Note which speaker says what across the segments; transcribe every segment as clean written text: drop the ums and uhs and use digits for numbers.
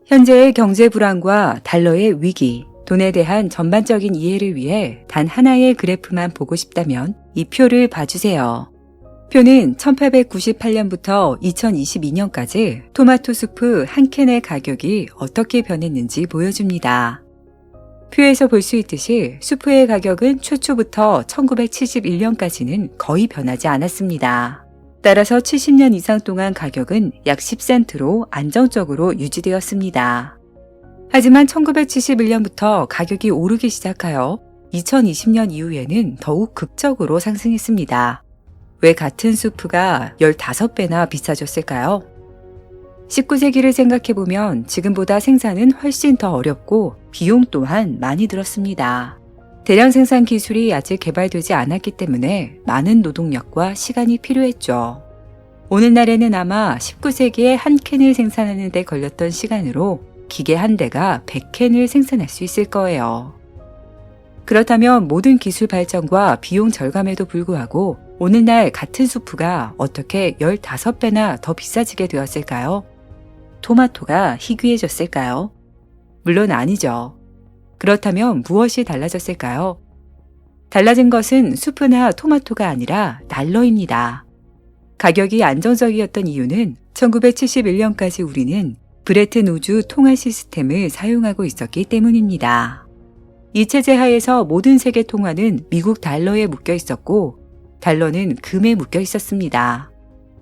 Speaker 1: 현재의 경제 불안과 달러의 위기, 돈에 대한 전반적인 이해를 위해 단 하나의 그래프만 보고 싶다면 이 표를 봐주세요. 표는 1898년부터 2022년까지 토마토 수프 한 캔의 가격이 어떻게 변했는지 보여줍니다. 표에서 볼 수 있듯이 수프의 가격은 최초부터 1971년까지는 거의 변하지 않았습니다. 따라서 70년 이상 동안 가격은 약 10센트로 안정적으로 유지되었습니다. 하지만 1971년부터 가격이 오르기 시작하여 2020년 이후에는 더욱 극적으로 상승했습니다. 왜 같은 수프가 15배나 비싸졌을까요? 19세기를 생각해보면 지금보다 생산은 훨씬 더 어렵고 비용 또한 많이 들었습니다. 대량 생산 기술이 아직 개발되지 않았기 때문에 많은 노동력과 시간이 필요했죠. 오늘날에는 아마 19세기에 한 캔을 생산하는 데 걸렸던 시간으로 기계 한 대가 100캔을 생산할 수 있을 거예요. 그렇다면 모든 기술 발전과 비용 절감에도 불구하고 오늘날 같은 수프가 어떻게 15배나 더 비싸지게 되었을까요? 토마토가 희귀해졌을까요? 물론 아니죠. 그렇다면 무엇이 달라졌을까요? 달라진 것은 수프나 토마토가 아니라 달러입니다. 가격이 안정적이었던 이유는 1971년까지 우리는 브레튼 우주 통화 시스템을 사용하고 있었기 때문입니다. 이 체제 하에서 모든 세계 통화는 미국 달러에 묶여 있었고 달러는 금에 묶여 있었습니다.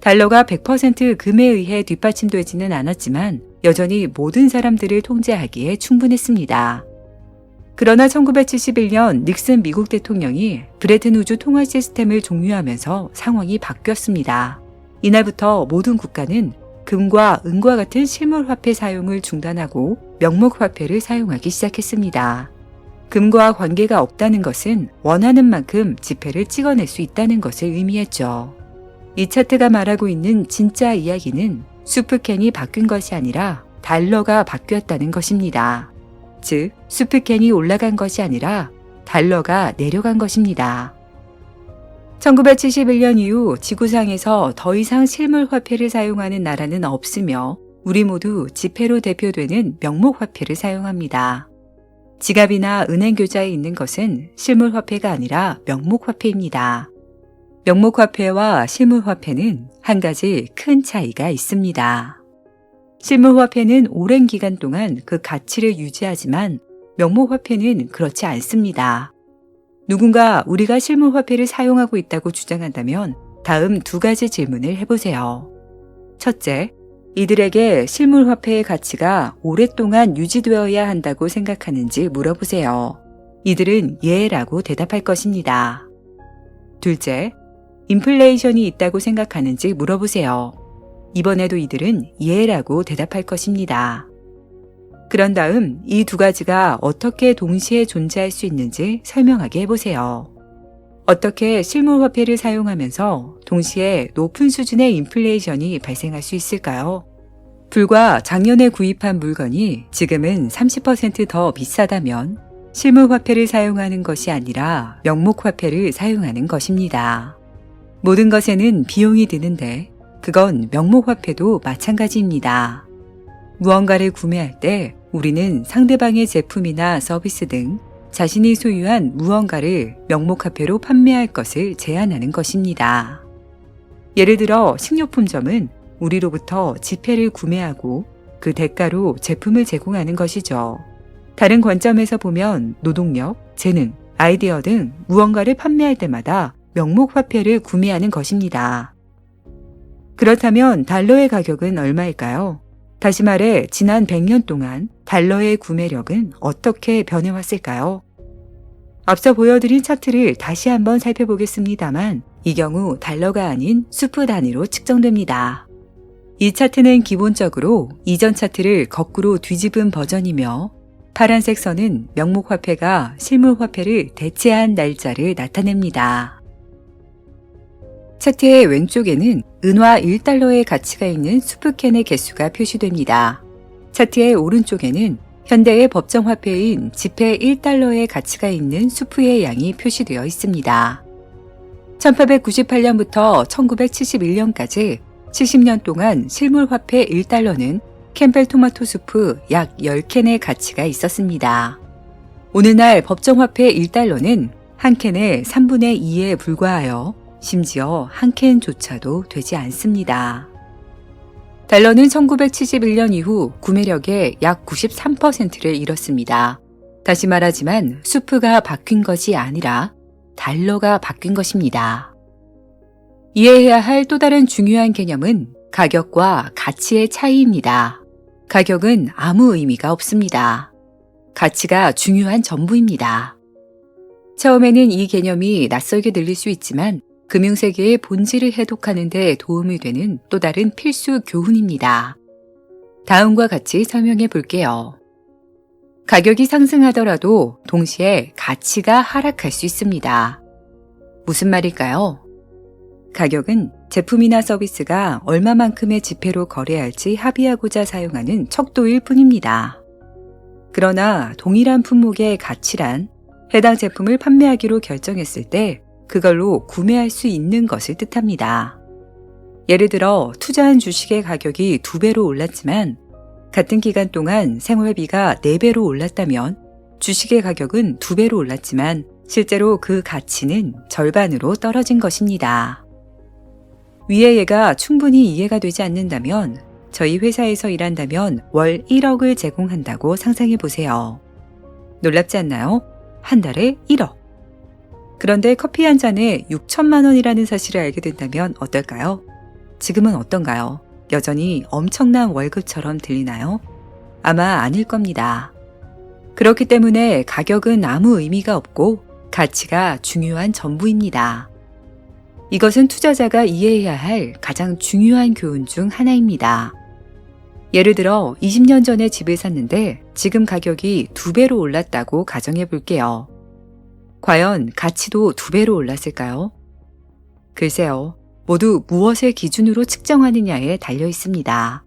Speaker 1: 달러가 100% 금에 의해 뒷받침되지는 않았지만 여전히 모든 사람들을 통제하기에 충분했습니다. 그러나 1971년 닉슨 미국 대통령이 브레튼 우주 통화 시스템을 종료하면서 상황이 바뀌었습니다. 이날부터 모든 국가는 금과 은과 같은 실물 화폐 사용을 중단하고 명목 화폐를 사용하기 시작했습니다. 금과 관계가 없다는 것은 원하는 만큼 지폐를 찍어낼 수 있다는 것을 의미했죠. 이 차트가 말하고 있는 진짜 이야기는 수프캔이 바뀐 것이 아니라 달러가 바뀌었다는 것입니다. 즉, 수프캔이 올라간 것이 아니라 달러가 내려간 것입니다. 1971년 이후 지구상에서 더 이상 실물 화폐를 사용하는 나라는 없으며 우리 모두 지폐로 대표되는 명목 화폐를 사용합니다. 지갑이나 은행 교자에 있는 것은 실물 화폐가 아니라 명목 화폐입니다. 명목 화폐와 실물 화폐는 한 가지 큰 차이가 있습니다. 실물 화폐는 오랜 기간 동안 그 가치를 유지하지만 명목 화폐는 그렇지 않습니다. 누군가 우리가 실물 화폐를 사용하고 있다고 주장한다면 다음 두 가지 질문을 해보세요. 첫째, 이들에게 실물 화폐의 가치가 오랫동안 유지되어야 한다고 생각하는지 물어보세요. 이들은 예라고 대답할 것입니다. 둘째, 인플레이션이 있다고 생각하는지 물어보세요. 이번에도 이들은 예라고 대답할 것입니다. 그런 다음 이 두 가지가 어떻게 동시에 존재할 수 있는지 설명하게 해보세요. 어떻게 실물 화폐를 사용하면서 동시에 높은 수준의 인플레이션이 발생할 수 있을까요? 불과 작년에 구입한 물건이 지금은 30% 더 비싸다면 실물 화폐를 사용하는 것이 아니라 명목 화폐를 사용하는 것입니다. 모든 것에는 비용이 드는데 그건 명목 화폐도 마찬가지입니다. 무언가를 구매할 때 우리는 상대방의 제품이나 서비스 등 자신이 소유한 무언가를 명목 화폐로 판매할 것을 제한하는 것입니다. 예를 들어 식료품점은 우리로부터 지폐를 구매하고 그 대가로 제품을 제공하는 것이죠. 다른 관점에서 보면 노동력, 재능, 아이디어 등 무언가를 판매할 때마다 명목 화폐를 구매하는 것입니다. 그렇다면 달러의 가격은 얼마일까요? 다시 말해 지난 100년 동안 달러의 구매력은 어떻게 변해왔을까요? 앞서 보여드린 차트를 다시 한번 살펴보겠습니다만 이 경우 달러가 아닌 수프 단위로 측정됩니다. 이 차트는 기본적으로 이전 차트를 거꾸로 뒤집은 버전이며 파란색 선은 명목 화폐가 실물 화폐를 대체한 날짜를 나타냅니다. 차트의 왼쪽에는 은화 1달러의 가치가 있는 수프캔의 개수가 표시됩니다. 차트의 오른쪽에는 현대의 법정 화폐인 지폐 1달러의 가치가 있는 수프의 양이 표시되어 있습니다. 1898년부터 1971년까지 70년 동안 실물 화폐 1달러는 캠벨 토마토 수프 약 10캔의 가치가 있었습니다. 오늘날 법정화폐 1달러는 한 캔의 3분의 2에 불과하여 심지어 한 캔조차도 되지 않습니다. 달러는 1971년 이후 구매력의 약 93%를 잃었습니다. 다시 말하지만 수프가 바뀐 것이 아니라 달러가 바뀐 것입니다. 이해해야 할 또 다른 중요한 개념은 가격과 가치의 차이입니다. 가격은 아무 의미가 없습니다. 가치가 중요한 전부입니다. 처음에는 이 개념이 낯설게 들릴 수 있지만 금융세계의 본질을 해독하는 데 도움이 되는 또 다른 필수 교훈입니다. 다음과 같이 설명해 볼게요. 가격이 상승하더라도 동시에 가치가 하락할 수 있습니다. 무슨 말일까요? 가격은 제품이나 서비스가 얼마만큼의 지폐로 거래할지 합의하고자 사용하는 척도일 뿐입니다. 그러나 동일한 품목의 가치란 해당 제품을 판매하기로 결정했을 때 그걸로 구매할 수 있는 것을 뜻합니다. 예를 들어 투자한 주식의 가격이 2배로 올랐지만 같은 기간 동안 생활비가 4배로 올랐다면 주식의 가격은 2배로 올랐지만 실제로 그 가치는 절반으로 떨어진 것입니다. 위의 예가 충분히 이해가 되지 않는다면 저희 회사에서 일한다면 월 1억을 제공한다고 상상해 보세요. 놀랍지 않나요? 한 달에 1억. 그런데 커피 한 잔에 6천만 원이라는 사실을 알게 된다면 어떨까요? 지금은 어떤가요? 여전히 엄청난 월급처럼 들리나요? 아마 아닐 겁니다. 그렇기 때문에 가격은 아무 의미가 없고 가치가 중요한 전부입니다. 이것은 투자자가 이해해야 할 가장 중요한 교훈 중 하나입니다. 예를 들어 20년 전에 집을 샀는데 지금 가격이 2배로 올랐다고 가정해 볼게요. 과연 가치도 2배로 올랐을까요? 글쎄요, 모두 무엇을 기준으로 측정하느냐에 달려 있습니다.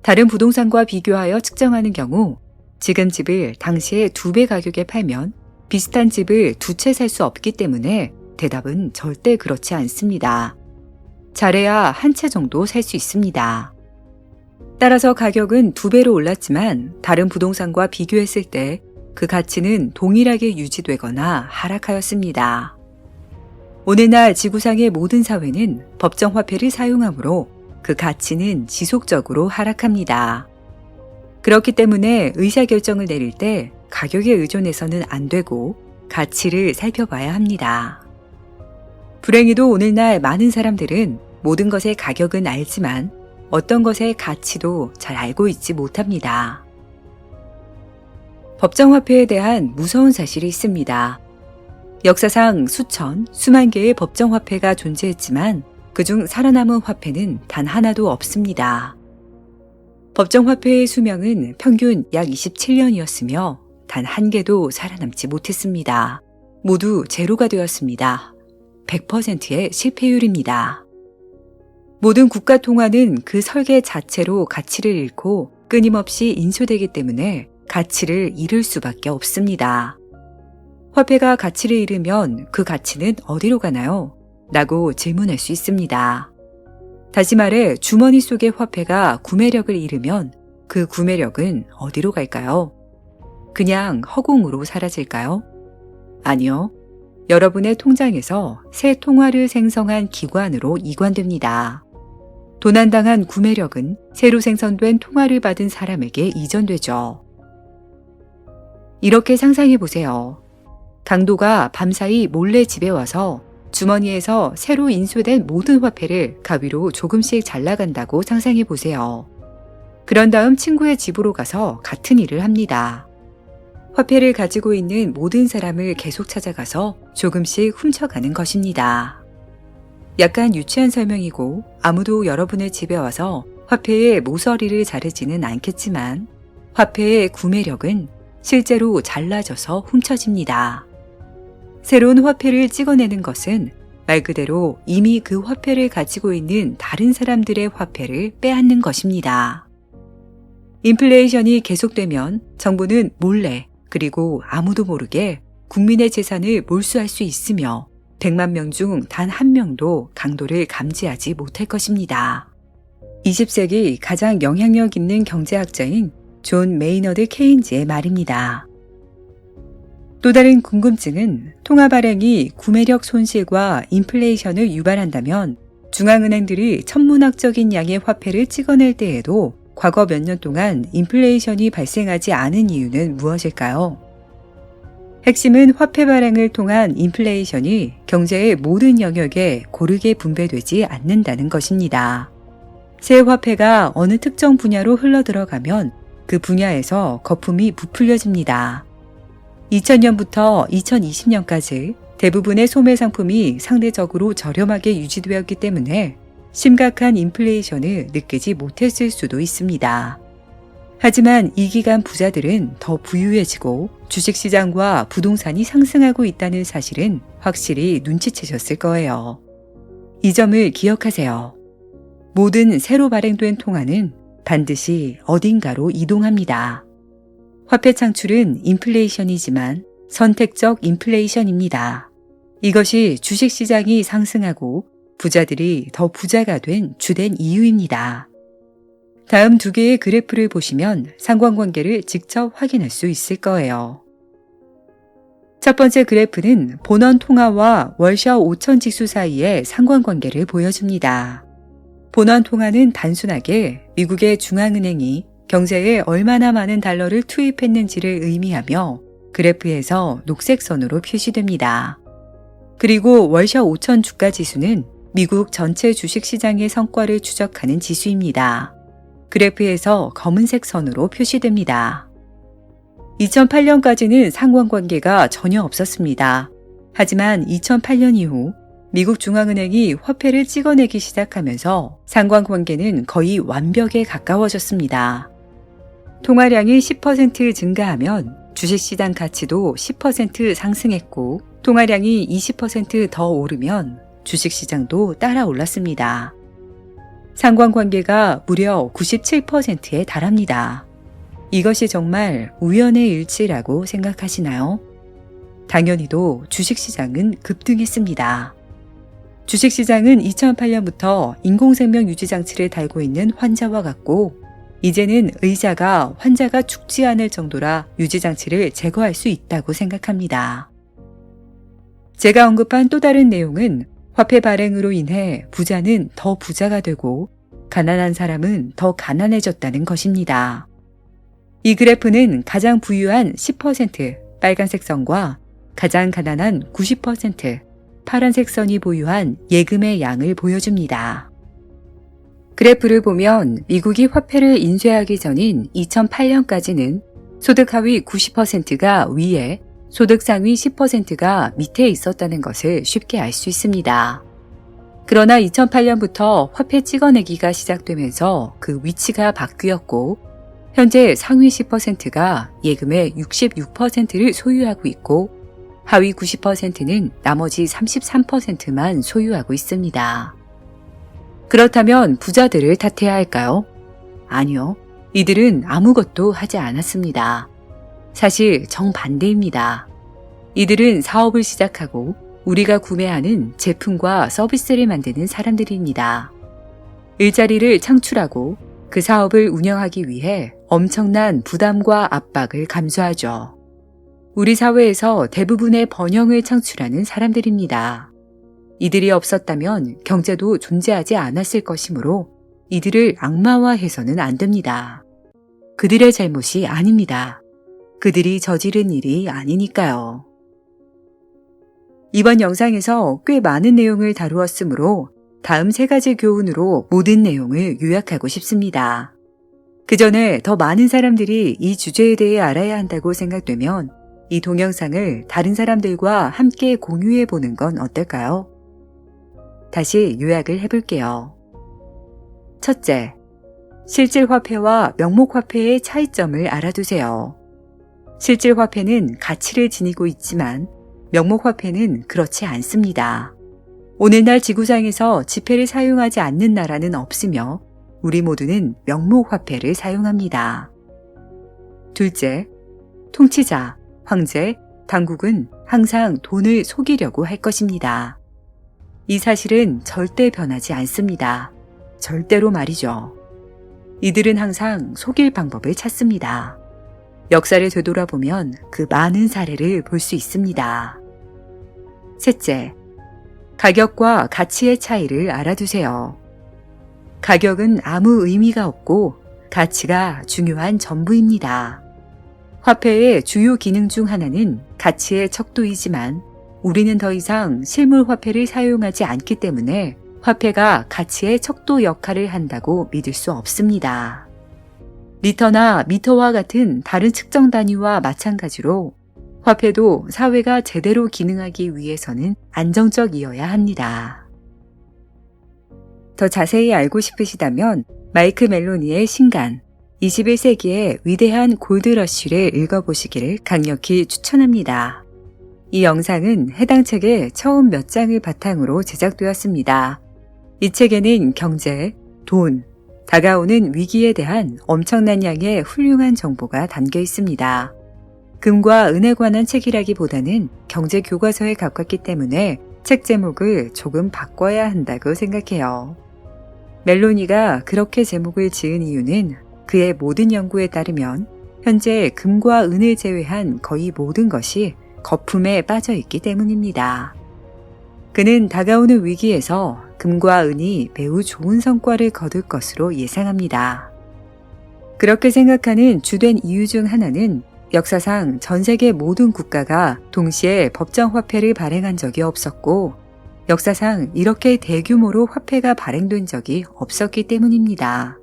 Speaker 1: 다른 부동산과 비교하여 측정하는 경우 지금 집을 당시에 2배 가격에 팔면 비슷한 집을 2채 살 수 없기 때문에 대답은 절대 그렇지 않습니다. 잘해야 한 채 정도 살 수 있습니다. 따라서 가격은 2배로 올랐지만 다른 부동산과 비교했을 때 그 가치는 동일하게 유지되거나 하락하였습니다. 오늘날 지구상의 모든 사회는 법정화폐를 사용하므로 그 가치는 지속적으로 하락합니다. 그렇기 때문에 의사결정을 내릴 때 가격에 의존해서는 안 되고 가치를 살펴봐야 합니다. 불행히도 오늘날 많은 사람들은 모든 것의 가격은 알지만 어떤 것의 가치도 잘 알고 있지 못합니다. 법정화폐에 대한 무서운 사실이 있습니다. 역사상 수천, 수만 개의 법정화폐가 존재했지만 그중 살아남은 화폐는 단 하나도 없습니다. 법정화폐의 수명은 평균 약 27년이었으며 단 한 개도 살아남지 못했습니다. 모두 제로가 되었습니다. 100%의 실패율입니다. 모든 국가 통화는 그 설계 자체로 가치를 잃고 끊임없이 인수되기 때문에 가치를 잃을 수밖에 없습니다. 화폐가 가치를 잃으면 그 가치는 어디로 가나요? 라고 질문할 수 있습니다. 다시 말해 주머니 속의 화폐가 구매력을 잃으면 그 구매력은 어디로 갈까요? 그냥 허공으로 사라질까요? 아니요. 여러분의 통장에서 새 통화를 생성한 기관으로 이관됩니다. 도난당한 구매력은 새로 생성된 통화를 받은 사람에게 이전되죠. 이렇게 상상해 보세요. 강도가 밤사이 몰래 집에 와서 주머니에서 새로 인수된 모든 화폐를 가위로 조금씩 잘라간다고 상상해 보세요. 그런 다음 친구의 집으로 가서 같은 일을 합니다. 화폐를 가지고 있는 모든 사람을 계속 찾아가서 조금씩 훔쳐가는 것입니다. 약간 유치한 설명이고 아무도 여러분의 집에 와서 화폐의 모서리를 자르지는 않겠지만 화폐의 구매력은 실제로 잘라져서 훔쳐집니다. 새로운 화폐를 찍어내는 것은 말 그대로 이미 그 화폐를 가지고 있는 다른 사람들의 화폐를 빼앗는 것입니다. 인플레이션이 계속되면 정부는 몰래 그리고 아무도 모르게 국민의 재산을 몰수할 수 있으며 100만 명 중 단 한 명도 강도를 감지하지 못할 것입니다. 20세기 가장 영향력 있는 경제학자인 존 메이너드 케인즈의 말입니다. 또 다른 궁금증은 통화 발행이 구매력 손실과 인플레이션을 유발한다면 중앙은행들이 천문학적인 양의 화폐를 찍어낼 때에도 과거 몇 년 동안 인플레이션이 발생하지 않은 이유는 무엇일까요? 핵심은 화폐 발행을 통한 인플레이션이 경제의 모든 영역에 고르게 분배되지 않는다는 것입니다. 새 화폐가 어느 특정 분야로 흘러들어가면 그 분야에서 거품이 부풀려집니다. 2000년부터 2020년까지 대부분의 소매 상품이 상대적으로 저렴하게 유지되었기 때문에 심각한 인플레이션을 느끼지 못했을 수도 있습니다. 하지만 이 기간 부자들은 더 부유해지고 주식시장과 부동산이 상승하고 있다는 사실은 확실히 눈치채셨을 거예요. 이 점을 기억하세요. 모든 새로 발행된 통화는 반드시 어딘가로 이동합니다. 화폐 창출은 인플레이션이지만 선택적 인플레이션입니다. 이것이 주식시장이 상승하고 부자들이 더 부자가 된 주된 이유입니다. 다음 두 개의 그래프를 보시면 상관관계를 직접 확인할 수 있을 거예요. 첫 번째 그래프는 본원 통화와 월샤 5000 지수 사이의 상관관계를 보여줍니다. 본원 통화는 단순하게 미국의 중앙은행이 경제에 얼마나 많은 달러를 투입했는지를 의미하며 그래프에서 녹색 선으로 표시됩니다. 그리고 월샤 5000 주가 지수는 미국 전체 주식시장의 성과를 추적하는 지수입니다. 그래프에서 검은색 선으로 표시됩니다. 2008년까지는 상관관계가 전혀 없었습니다. 하지만 2008년 이후 미국 중앙은행이 화폐를 찍어내기 시작하면서 상관관계는 거의 완벽에 가까워졌습니다. 통화량이 10% 증가하면 주식시장 가치도 10% 상승했고 통화량이 20% 더 오르면 주식시장도 따라 올랐습니다. 상관관계가 무려 97%에 달합니다. 이것이 정말 우연의 일치라고 생각하시나요? 당연히도 주식시장은 급등했습니다. 주식시장은 2008년부터 인공생명 유지장치를 달고 있는 환자와 같고 이제는 의자가 환자가 죽지 않을 정도라 유지장치를 제거할 수 있다고 생각합니다. 제가 언급한 또 다른 내용은 화폐 발행으로 인해 부자는 더 부자가 되고 가난한 사람은 더 가난해졌다는 것입니다. 이 그래프는 가장 부유한 10% 빨간색 선과 가장 가난한 90% 파란색 선이 보유한 예금의 양을 보여줍니다. 그래프를 보면 미국이 화폐를 인쇄하기 전인 2008년까지는 소득 하위 90%가 위에 소득 상위 10%가 밑에 있었다는 것을 쉽게 알 수 있습니다. 그러나 2008년부터 화폐 찍어내기가 시작되면서 그 위치가 바뀌었고 현재 상위 10%가 예금의 66%를 소유하고 있고 하위 90%는 나머지 33%만 소유하고 있습니다. 그렇다면 부자들을 탓해야 할까요? 아니요. 이들은 아무것도 하지 않았습니다. 사실 정반대입니다. 이들은 사업을 시작하고 우리가 구매하는 제품과 서비스를 만드는 사람들입니다. 일자리를 창출하고 그 사업을 운영하기 위해 엄청난 부담과 압박을 감수하죠. 우리 사회에서 대부분의 번영을 창출하는 사람들입니다. 이들이 없었다면 경제도 존재하지 않았을 것이므로 이들을 악마화해서는 안 됩니다. 그들의 잘못이 아닙니다. 그들이 저지른 일이 아니니까요. 이번 영상에서 꽤 많은 내용을 다루었으므로 다음 3가지 교훈으로 모든 내용을 요약하고 싶습니다. 그 전에 더 많은 사람들이 이 주제에 대해 알아야 한다고 생각되면 이 동영상을 다른 사람들과 함께 공유해 보는 건 어떨까요? 다시 요약을 해볼게요. 첫째, 실질 화폐와 명목 화폐의 차이점을 알아두세요. 실질 화폐는 가치를 지니고 있지만 명목 화폐는 그렇지 않습니다. 오늘날 지구상에서 지폐를 사용하지 않는 나라는 없으며 우리 모두는 명목 화폐를 사용합니다. 둘째, 통치자, 황제, 당국은 항상 돈을 속이려고 할 것입니다. 이 사실은 절대 변하지 않습니다. 절대로 말이죠. 이들은 항상 속일 방법을 찾습니다. 역사를 되돌아보면 그 많은 사례를 볼 수 있습니다. 셋째, 가격과 가치의 차이를 알아두세요. 가격은 아무 의미가 없고 가치가 중요한 전부입니다. 화폐의 주요 기능 중 하나는 가치의 척도이지만 우리는 더 이상 실물 화폐를 사용하지 않기 때문에 화폐가 가치의 척도 역할을 한다고 믿을 수 없습니다. 리터나 미터와 같은 다른 측정 단위와 마찬가지로 화폐도 사회가 제대로 기능하기 위해서는 안정적이어야 합니다. 더 자세히 알고 싶으시다면 마이크 멜로니의 신간, 21세기의 위대한 골드러쉬를 읽어보시기를 강력히 추천합니다. 이 영상은 해당 책의 처음 몇 장을 바탕으로 제작되었습니다. 이 책에는 경제, 돈, 다가오는 위기에 대한 엄청난 양의 훌륭한 정보가 담겨 있습니다. 금과 은에 관한 책이라기보다는 경제 교과서에 가깝기 때문에 책 제목을 조금 바꿔야 한다고 생각해요. 멜로니가 그렇게 제목을 지은 이유는 그의 모든 연구에 따르면 현재 금과 은을 제외한 거의 모든 것이 거품에 빠져 있기 때문입니다. 그는 다가오는 위기에서 금과 은이 매우 좋은 성과를 거둘 것으로 예상합니다. 그렇게 생각하는 주된 이유 중 하나는 역사상 전 세계 모든 국가가 동시에 법정 화폐를 발행한 적이 없었고 역사상 이렇게 대규모로 화폐가 발행된 적이 없었기 때문입니다.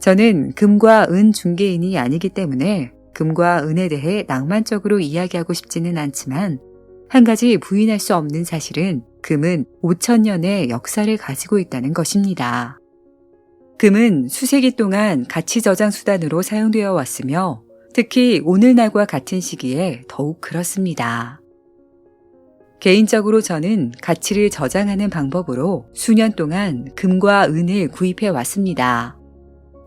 Speaker 1: 저는 금과 은 중개인이 아니기 때문에 금과 은에 대해 낭만적으로 이야기하고 싶지는 않지만 한 가지 부인할 수 없는 사실은 금은 5,000년의 역사를 가지고 있다는 것입니다. 금은 수세기 동안 가치 저장 수단으로 사용되어 왔으며 특히 오늘날과 같은 시기에 더욱 그렇습니다. 개인적으로 저는 가치를 저장하는 방법으로 수년 동안 금과 은을 구입해 왔습니다.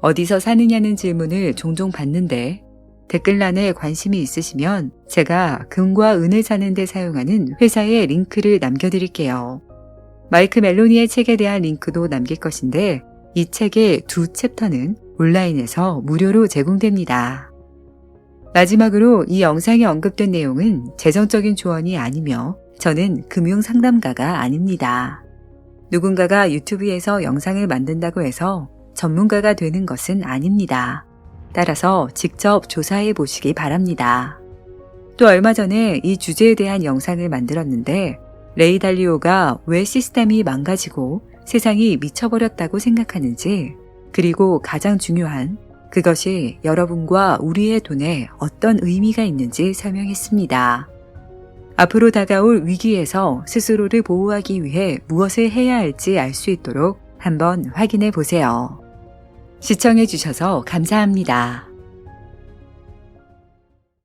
Speaker 1: 어디서 사느냐는 질문을 종종 받는데 댓글란에 관심이 있으시면 제가 금과 은을 사는 데 사용하는 회사의 링크를 남겨드릴게요. 마이크 멜로니의 책에 대한 링크도 남길 것인데 이 책의 2 챕터는 온라인에서 무료로 제공됩니다. 마지막으로 이 영상에 언급된 내용은 재정적인 조언이 아니며 저는 금융상담가가 아닙니다. 누군가가 유튜브에서 영상을 만든다고 해서 전문가가 되는 것은 아닙니다. 따라서 직접 조사해 보시기 바랍니다. 또 얼마 전에 이 주제에 대한 영상을 만들었는데 레이 달리오가 왜 시스템이 망가지고 세상이 미쳐버렸다고 생각하는지 그리고 가장 중요한 그것이 여러분과 우리의 돈에 어떤 의미가 있는지 설명했습니다. 앞으로 다가올 위기에서 스스로를 보호하기 위해 무엇을 해야 할지 알 수 있도록 한번 확인해 보세요. 시청해 주셔서 감사합니다.